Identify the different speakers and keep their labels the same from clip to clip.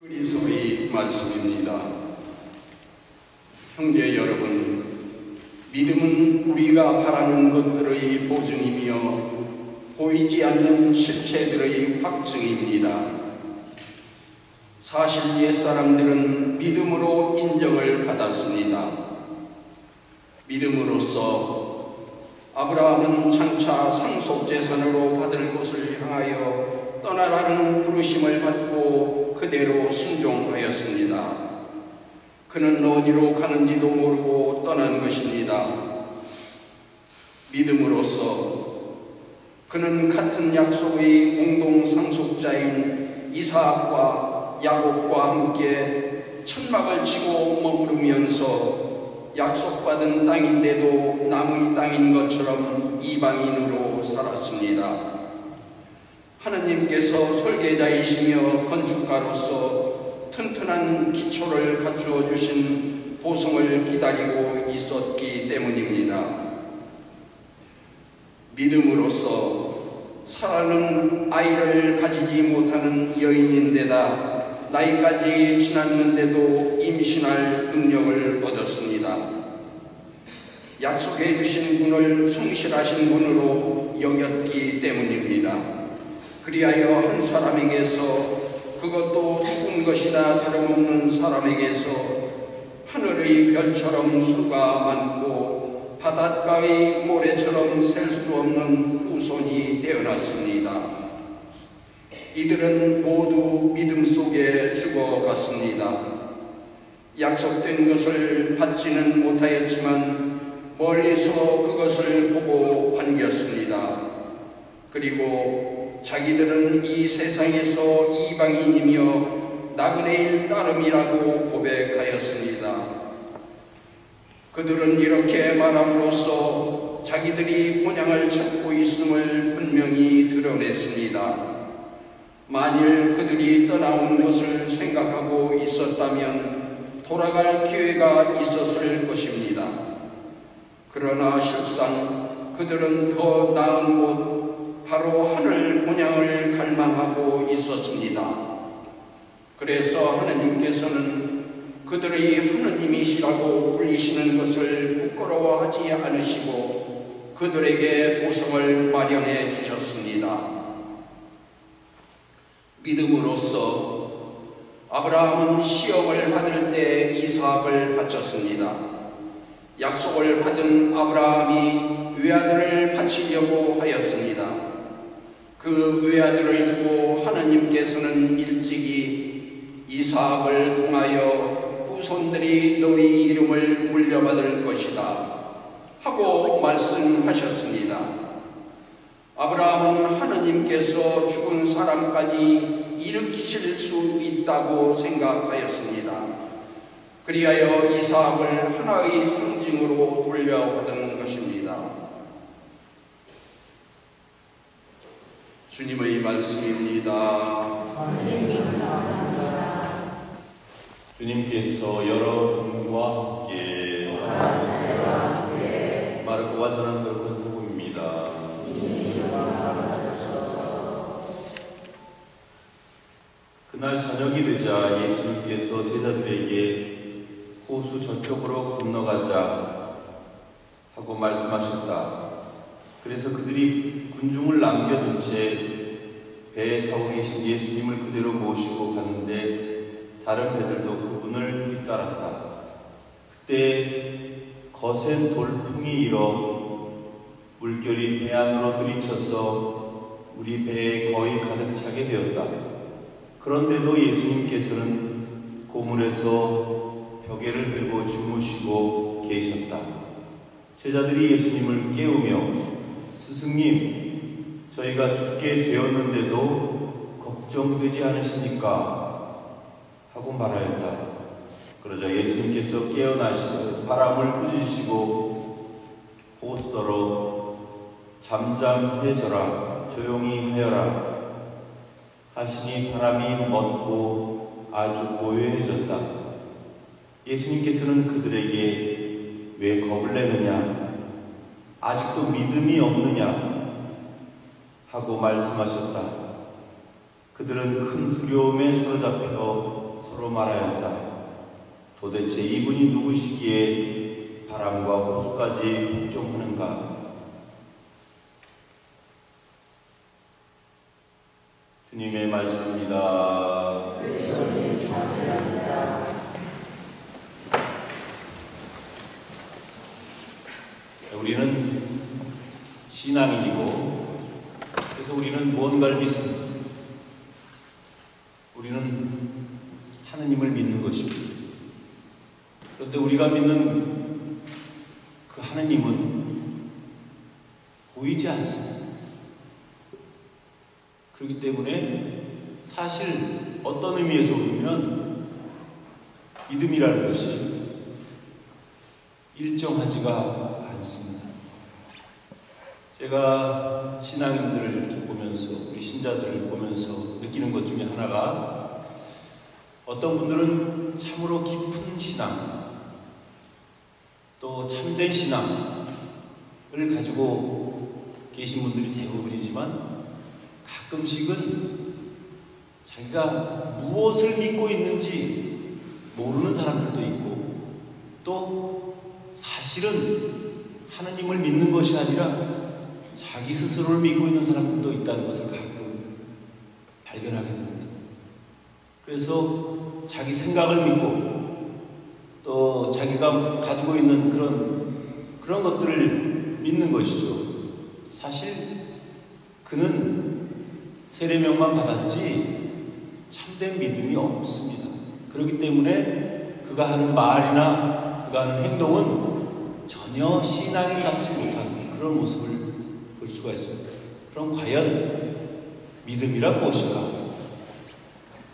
Speaker 1: 그리스도의 말씀입니다. 형제 여러분, 믿음은 우리가 바라는 것들의 보증이며 보이지 않는 실체들의 확증입니다. 사실 옛사람들은 믿음으로 인정을 받았습니다. 믿음으로써 아브라함은 장차 상속재산으로 받을 곳을 향하여 떠나라는 부르심을 받고 그대로 순종하였습니다. 그는 어디로 가는지도 모르고 떠난 것입니다. 믿음으로써 그는 같은 약속의 공동 상속자인 이삭과 야곱과 함께 천막을 치고 머무르면서 약속받은 땅인데도 남의 땅인 것처럼 이방인으로 살았습니다. 하느님께서 설계자이시며 건축가로서 튼튼한 기초를 갖추어 주신 보성을 기다리고 있었기 때문입니다. 믿음으로써 사라는 아이를 가지지 못하는 여인인데다 나이까지 지났는데도 임신할 능력을 얻었습니다. 약속해 주신 분을 성실하신 분으로 여겼기 때문입니다. 그리하여 한 사람에게서, 그것도 죽은 것이나 다름없는 사람에게서 하늘의 별처럼 수가 많고 바닷가의 모래처럼 셀 수 없는 후손이 되어났습니다. 이들은 모두 믿음 속에 죽어갔습니다. 약속된 것을 받지는 못하였지만 멀리서 그것을 보고 반겼습니다. 그리고 자기들은 이 세상에서 이방인이며 나그네일 따름이라고 고백하였습니다. 그들은 이렇게 말함으로써 자기들이 본향을 찾고 있음을 분명히 드러냈습니다. 만일 그들이 떠나온 것을 생각하고 있었다면 돌아갈 기회가 있었을 것입니다. 그러나 실상 그들은 더 나은 곳, 바로 하늘 본향을 갈망하고 있었습니다. 그래서 하느님께서는 그들의 하느님이시라고 불리시는 것을 부끄러워하지 않으시고 그들에게 보성을 마련해 주셨습니다. 믿음으로써 아브라함은 시험을 받을 때 이삭을 바쳤습니다. 약속을 받은 아브라함이 외아들을 바치려고 하였습니다. 그 외아들을 두고 하느님께서는 일찍이 이삭을 통하여 후손들이 너희 이름을 물려받을 것이다 하고 말씀하셨습니다. 아브라함은 하느님께서 죽은 사람까지 일으키실 수 있다고 생각하였습니다. 그리하여 이삭을 하나의 상징으로 돌려받은 것입니다. 주님의 말씀입니다.
Speaker 2: 하나님 감사합니다.
Speaker 3: 주님께서 여러분과 함께 마르코가 전한 것은 복음입니다. 그날 저녁이 되자 예수님께서 제자들에게 호수 저쪽으로 건너가자 하고 말씀하셨다. 그래서 그들이 군중을 남겨둔 채 배에 타고 계신 예수님을 그대로 모시고 갔는데 다른 배들도 그분을 뒤따랐다. 그때 거센 돌풍이 일어 물결이 배 안으로 들이쳐서 우리 배에 거의 가득 차게 되었다. 그런데도 예수님께서는 고물에서 벽에를 메고 주무시고 계셨다. 제자들이 예수님을 깨우며 스승님, 저희가 죽게 되었는데도 걱정되지 않으십니까? 하고 말하였다. 그러자 예수님께서 깨어나시고 바람을 꾸짖으시고 호스더러 잠잠해져라, 조용히 하여라 하시니 바람이 멎고 아주 고요해졌다. 예수님께서는 그들에게 왜 겁을 내느냐? 아직도 믿음이 없느냐? 하고 말씀하셨다. 그들은 큰 두려움에 사로잡혀 말하였다. 도대체 이분이 누구시기에 바람과 호수까지 복종하는가? 주님의 말씀입니다. 우리는 신앙인이고, 그래서 우리는 무언가를 믿습니다. 우리는 하느님을 믿는 것입니다. 그런데 우리가 믿는 그 하느님은 보이지 않습니다. 그렇기 때문에 사실 어떤 의미에서 보면 믿음이라는 것이 일정하지가 않습니다. 제가 신앙인들을 이렇게 보면서, 우리 신자들을 보면서 느끼는 것 중에 하나가, 어떤 분들은 참으로 깊은 신앙, 또 참된 신앙을 가지고 계신 분들이 대부분이지만, 가끔씩은 자기가 무엇을 믿고 있는지 모르는 사람들도 있고, 또 사실은 하느님을 믿는 것이 아니라 자기 스스로를 믿고 있는 사람들도 있다는 것을 가끔 발견하게 됩니다. 그래서 자기 생각을 믿고, 또 자기가 가지고 있는 그런 것들을 믿는 것이죠. 사실 그는 세례명만 받았지 참된 믿음이 없습니다. 그렇기 때문에 그가 하는 말이나 그가 하는 행동은 전혀 신앙인답지 못한 그런 모습을 볼 수가 있습니다. 그럼 과연 믿음이란 무엇인가?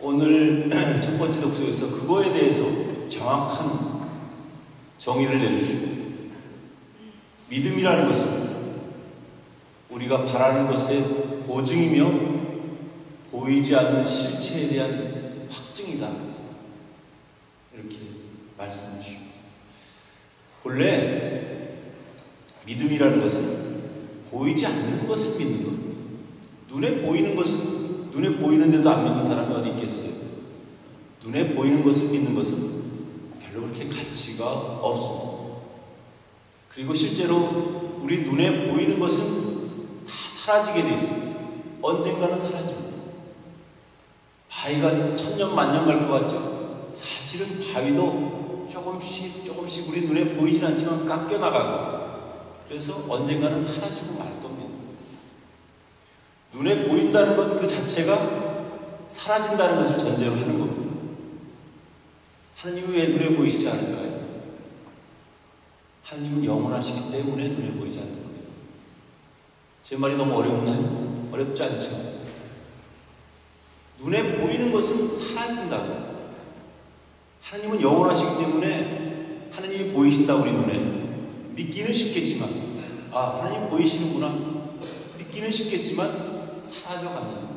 Speaker 3: 오늘 첫 번째 독서에서 그거에 대해서 정확한 정의를 내주시고, 믿음이라는 것은 우리가 바라는 것의 보증이며 보이지 않는 실체에 대한 확증이다, 이렇게 말씀해 주십니다. 본래 믿음이라는 것은 보이지 않는 것을 믿는 겁니다. 눈에 보이는 것은, 눈에 보이는데도 안 믿는 사람이 어디 있겠어요? 눈에 보이는 것을 믿는 것은 별로 그렇게 가치가 없습니다. 그리고 실제로 우리 눈에 보이는 것은 다 사라지게 돼 있습니다. 언젠가는 사라집니다. 바위가 천년 만년 갈 것 같죠? 사실은 바위도 조금씩 우리 눈에 보이진 않지만 깎여 나가고, 그래서 언젠가는 사라지고 말 겁니다. 눈에 보인다는 것 그 자체가 사라진다는 것을 전제로 하는 겁니다. 하나님은 왜 눈에 보이시지 않을까요? 하나님은 영원하시기 때문에 눈에 보이지 않는 거예요. 제 말이 너무 어렵나요? 어렵지 않죠? 눈에 보이는 것은 사라진다고. 하나님은 영원하시기 때문에 하나님이 보이신다, 우리 눈에. 믿기는 쉽겠지만, 하나님 보이시는구나. 믿기는 쉽겠지만 사라져갑니다.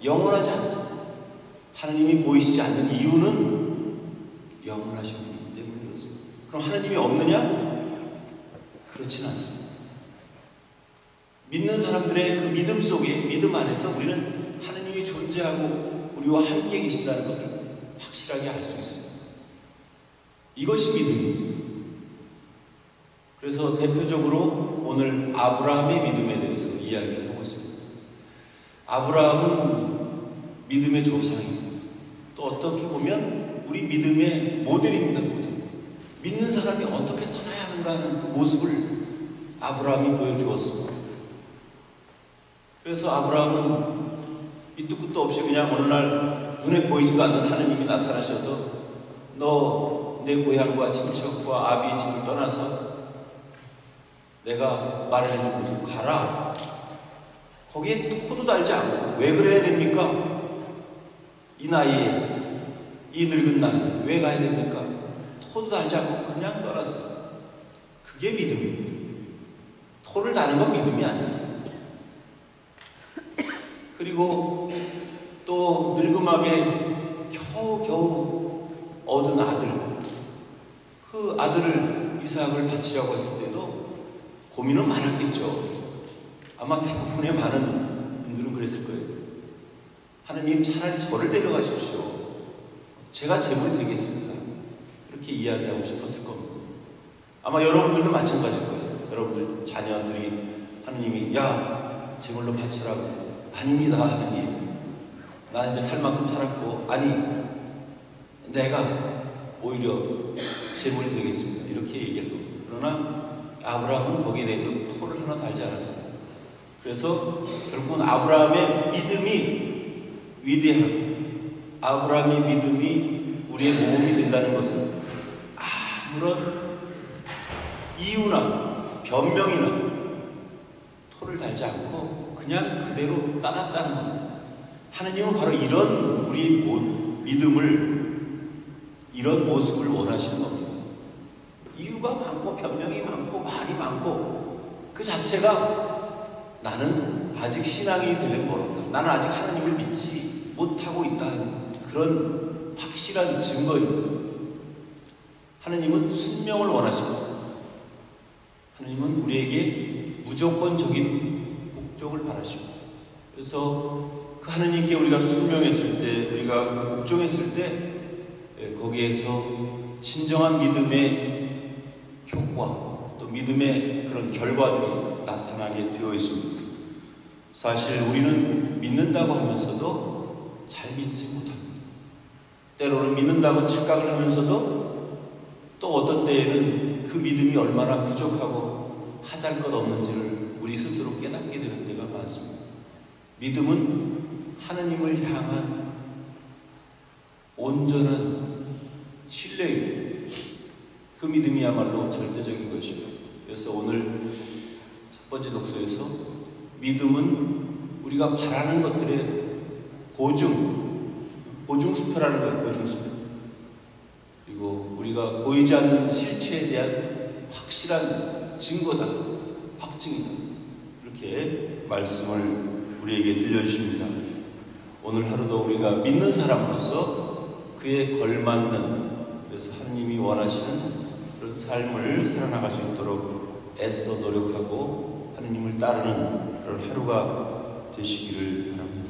Speaker 3: 영원하지 않습니다. 하나님이 보이시지 않는 이유는 영원하신 분이기 때문에 그렇습니다. 그럼 하나님이 없느냐? 그렇진 않습니다. 믿는 사람들의 그 믿음 속에, 믿음 안에서 우리는 하나님이 존재하고 우리와 함께 계신다는 것을 확실하게 알 수 있습니다. 이것이 믿음입니다. 그래서 대표적으로 오늘 아브라함의 믿음에 대해서 이야기를 하고 있습니다. 아브라함은 믿음의 조상입니다. 또 어떻게 보면 우리 믿음의 모델입니다. 모델. 믿는 사람이 어떻게 살아야 하는가 하는 그 모습을 아브라함이 보여주었습니다. 그래서 아브라함은 밑도 끝도 없이 그냥 어느 날 눈에 보이지도 않는 하느님이 나타나셔서, 너 내 고향과 친척과 아비의 집을 떠나서 내가 말을 해준 곳으로 가라. 거기에 토도 달지 않고. 왜 그래야 됩니까? 이 나이에, 이 늙은 나이에 왜 가야 됩니까? 토도 달지 않고 그냥 떠났어요. 그게 믿음입니다. 토를 다는 건 믿음이 아닙니다. 그리고 또 늙음하게 겨우겨우 얻은 아들, 그 아들을 이삭을 바치려고 했을 때도 고민은 많았겠죠. 아마 대부분의 많은 분들은 그랬을 거예요. 하느님, 차라리 저를 데려가십시오. 제가 재물이 되겠습니다. 그렇게 이야기하고 싶었을 겁니다. 아마 여러분들도 마찬가지일 거예요. 여러분들 자녀들이 하느님이 야 재물로 바쳐라고. 아닙니다 하느님. 나 이제 살 만큼 살았고 아니 내가 오히려 재물이 되겠습니다. 이렇게 얘기할 겁니다. 그러나 아브라함은 거기에 대해서 토를 하나 달지 않았어요. 그래서 결국은 아브라함의 믿음이 위대한 아브라함의 믿음이 우리의 모험이 된다는 것은 아무런 이유나 변명이나 토를 달지 않고 그냥 그대로 따랐다는 겁니다. 하느님은 바로 이런 우리 믿음을 이런 모습을 원하시는 겁니다. 이유가 많고 변명이 많고 말이 많고 그 자체가 나는 아직 신앙이 되려면 멀었다. 나는 아직 하나님을 믿지 못하고 있다는 그런 확실한 증거입니다. 하나님은 순명을 원하십니다. 하나님은 우리에게 무조건적인 복종을 바라십니다. 그래서 그 하나님께 우리가 순명했을 때, 우리가 복종했을 때 거기에서 진정한 믿음의 효과, 또 믿음의 그런 결과들이 나타나게 되어 있습니다. 사실 우리는 믿는다고 하면서도 잘 믿지 못합니다. 때로는 믿는다고 착각을 하면서도 또 어떤 때에는 그 믿음이 얼마나 부족하고 하잘것없는지를 우리 스스로 깨닫게 되는 때가 많습니다. 믿음은 하느님을 향한 온전한 신뢰입니다. 그 믿음이야말로 절대적인 것입니다. 그래서 오늘 첫 번째 독서에서 믿음은 우리가 바라는 것들의 보증수표라는 거예요. 보증수표. 그리고 우리가 보이지 않는 실체에 대한 확실한 증거다. 확증이다. 이렇게 말씀을 우리에게 들려주십니다. 오늘 하루도 우리가 믿는 사람으로서 그에 걸맞는, 그래서 하나님이 원하시는 그런 삶을 살아나갈 수 있도록 애써 노력하고 하나님을 따르는 그런 하루가 되시기를 바랍니다.